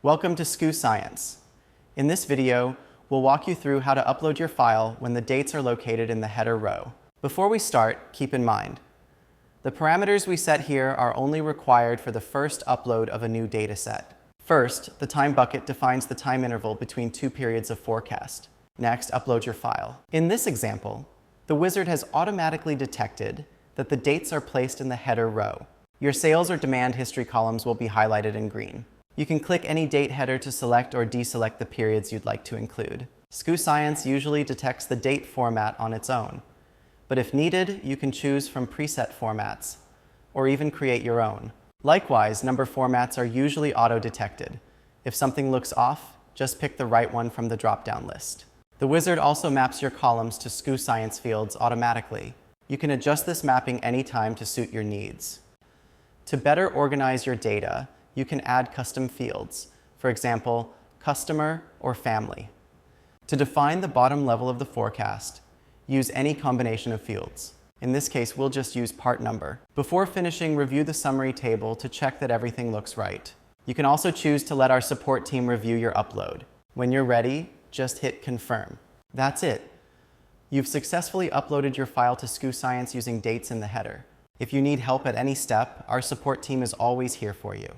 Welcome to SKU Science. In this video, we'll walk you through how to upload your file when the dates are located in the header row. Before we start, keep in mind, the parameters we set here are only required for the first upload of a new dataset. First, the time bucket defines the time interval between two periods of forecast. Next, upload your file. In this example, the wizard has automatically detected that the dates are placed in the header row. Your sales or demand history columns will be highlighted in green. You can click any date header to select or deselect the periods you'd like to include. SKU Science usually detects the date format on its own, but if needed, you can choose from preset formats, or even create your own. Likewise, number formats are usually auto-detected. If something looks off, just pick the right one from the drop-down list. The wizard also maps your columns to SKU Science fields automatically. You can adjust this mapping anytime to suit your needs. To better organize your data, you can add custom fields, for example, customer or family. To define the bottom level of the forecast, use any combination of fields. In this case, we'll just use part number. Before finishing, review the summary table to check that everything looks right. You can also choose to let our support team review your upload. When you're ready, just hit confirm. That's it. You've successfully uploaded your file to SKU Science using dates in the header. If you need help at any step, our support team is always here for you.